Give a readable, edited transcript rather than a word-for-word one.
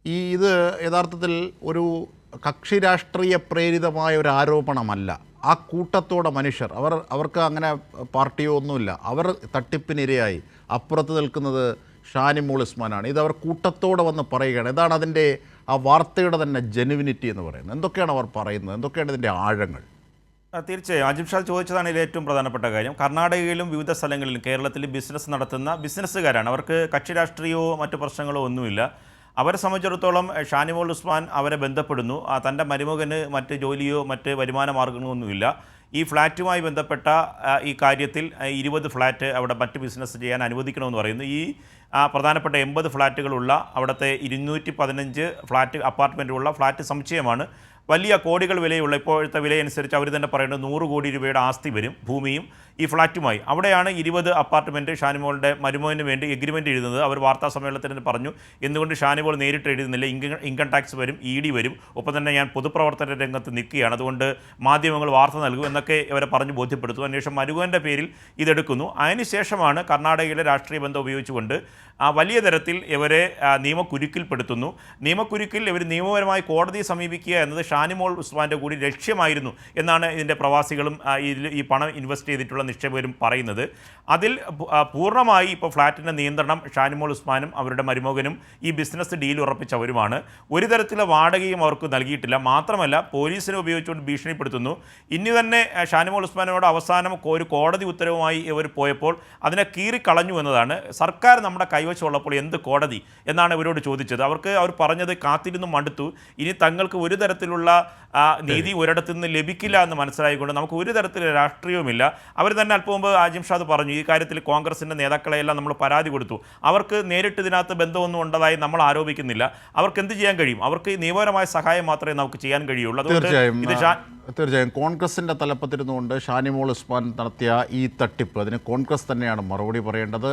ഇത് യഥാർത്ഥത്തിൽ ഒരു കക്ഷി രാഷ്ട്രീയ പ്രേരിതമായ ഒരു ആരോപണമല്ല. ആ കൂട്ടത്തോടെ മനുഷ്യർ അവർക്ക് അങ്ങനെ പാർട്ടിയോ ഒന്നുമില്ല. അവർ തട്ടിപ്പിനിരയായി. അപ്പുറത്ത് നിൽക്കുന്നത് ഷാനിമോൾ ഉസ്മാനാണ്. ഇത് അവർ കൂട്ടത്തോടെ വന്ന് പറയുകയാണ്. ഇതാണ് അതിൻ്റെ ആ വാർത്തയുടെ തന്നെ ജെനുവിനിറ്റി എന്ന് പറയുന്നത്. എന്തൊക്കെയാണ് അവർ പറയുന്നത്? എന്തൊക്കെയാണ് ഇതിൻ്റെ ആഴങ്ങൾ? തീർച്ചയായും അജിം ഷാ ചോദിച്ചതാണ് ഇതിൽ ഏറ്റവും പ്രധാനപ്പെട്ട കാര്യം. കർണാടകയിലും വിവിധ സ്ഥലങ്ങളിലും കേരളത്തിലും ബിസിനസ് നടത്തുന്ന ബിസിനസ്സുകാരാണ്. അവർക്ക് കക്ഷി രാഷ്ട്രീയമോ മറ്റു പ്രശ്നങ്ങളോ ഒന്നുമില്ല. അവരെ സംബന്ധിച്ചിടത്തോളം ഷാനിമോൾ ഉസ്മാൻ അവരെ ബന്ധപ്പെടുന്നു. തൻ്റെ മരുമകന് മറ്റ് ജോലിയോ മറ്റ് വരുമാന മാർഗ്ഗങ്ങളോ ഒന്നുമില്ല. ഈ ഫ്ലാറ്റുമായി ബന്ധപ്പെട്ട ഈ കാര്യത്തിൽ 20 ഫ്ലാറ്റ് അവിടെ മറ്റ് ബിസിനസ് ചെയ്യാൻ അനുവദിക്കണമെന്ന് പറയുന്നു. ഈ പ്രധാനപ്പെട്ട 80 ഫ്ലാറ്റുകളുള്ള അവിടുത്തെ 215 ഫ്ലാറ്റ് അപ്പാർട്ട്മെൻറ്റുള്ള ഫ്ലാറ്റ് സമുച്ചയമാണ്. വലിയ കോടികൾ വിലയുള്ള, ഇപ്പോഴത്തെ വിലയനുസരിച്ച് അവർ തന്നെ പറയുന്നത് 100 കോടി രൂപയുടെ ആസ്തി വരും, ഭൂമിയും ഈ ഫ്ലാറ്റുമായി. അവിടെയാണ് 20 അപ്പാർട്ട്മെൻറ്റ് ഷാനിമോളുടെ മരുമകന് വേണ്ടി എഗ്രിമെൻറ്റ് എഴുതുന്നത്. അവർ വാർത്താ സമ്മേളനത്തിൽ തന്നെ പറഞ്ഞു, എന്തുകൊണ്ട് ഷാനിമോൾ നേരിട്ട് എഴുതുന്നില്ല, ഇൻകം ടാക്സ് വരും, ED വരും, ഒപ്പം തന്നെ ഞാൻ പൊതുപ്രവർത്തന രംഗത്ത് നിൽക്കുകയാണ്, അതുകൊണ്ട് മാധ്യമങ്ങൾ വാർത്ത നൽകും എന്നൊക്കെ ഇവരെ പറഞ്ഞ് ബോധ്യപ്പെടുത്തും. അതിനുശേഷം മരുമകൻ്റെ പേരിൽ ഇതെടുക്കുന്നു. അതിനുശേഷമാണ് കർണാടകയിലെ രാഷ്ട്രീയ ബന്ധം ഉപയോഗിച്ചുകൊണ്ട് വലിയ തരത്തിൽ ഇവരെ നിയമക്കുരുക്കിൽപ്പെടുത്തുന്നു. നിയമക്കുരുക്കിൽ ഇവർ നിയമപരമായി കോടതിയെ സമീപിക്കുക എന്നത് ഷാനിമോൾ ഉസ്മാൻ്റെ കൂടി ലക്ഷ്യമായിരുന്നു എന്നാണ് ഇതിൻ്റെ പ്രവാസികളും ഈ പണം ഇൻവെസ്റ്റ് ചെയ്തിട്ടുള്ള നിക്ഷേപകരും പറയുന്നത്. അതിൽ പൂർണ്ണമായി ഇപ്പോൾ ഫ്ലാറ്റിൻ്റെ നിയന്ത്രണം ഷാനിമോൾ ഉസ്മാനും അവരുടെ മരുമകനും ഈ ബിസിനസ് ഡീൽ ഉറപ്പിച്ചവരുമാണ്. ഒരു തരത്തിലുള്ള വാടകയും അവർക്ക് നൽകിയിട്ടില്ല. മാത്രമല്ല പോലീസിനെ ഉപയോഗിച്ചുകൊണ്ട് ഭീഷണിപ്പെടുത്തുന്നു. ഇനി തന്നെ ഷാനിമോൾ ഉസ്മാനോട് അവസാനം ഒരു കോടതി ഉത്തരവുമായി ഇവർ പോയപ്പോൾ അതിനെ കീറിക്കളഞ്ഞു എന്നതാണ്. സർക്കാർ നമ്മുടെ കൈവശമുള്ളപ്പോൾ എന്ത് കോടതി എന്നാണ് ഇവരോട് ചോദിച്ചത്. അവർ പറഞ്ഞത് കാത്തിരുന്നു മടുത്തു, ഇനി തങ്ങൾക്ക് ഒരു തരത്തിലുള്ള നീതി ഒരിടത്തു നിന്ന് ലഭിക്കില്ല എന്ന് മനസ്സിലായിക്കൊണ്ട് നമുക്ക് ഒരു തരത്തിലുള്ള രാഷ്ട്രീയവുമില്ല. അവർ തന്നെ അല്പം മുമ്പ് ആജിം ഷാദ് പറഞ്ഞു, ഈ കാര്യത്തിൽ കോൺഗ്രസിൻ്റെ നേതാക്കളെയെല്ലാം നമ്മൾ പരാതി കൊടുത്തു. അവർക്ക് നേരിട്ട് ഇതിനകത്ത് ബന്ധമൊന്നും ഉണ്ടതായി നമ്മൾ ആരോപിക്കുന്നില്ല. അവർക്ക് എന്ത് ചെയ്യാൻ കഴിയും? അവർക്ക് നിയമപരമായ സഹായം മാത്രമേ നമുക്ക് ചെയ്യാൻ കഴിയുള്ളൂ. തീർച്ചയായും കോൺഗ്രസിൻ്റെ തലപ്പത്തിരുന്നുകൊണ്ട് ഷാനിമോൾ ഉസ്മാൻ നടത്തിയ ഈ തട്ടിപ്പ്, അതിന് കോൺഗ്രസ് തന്നെയാണ് മറുപടി പറയേണ്ടത്.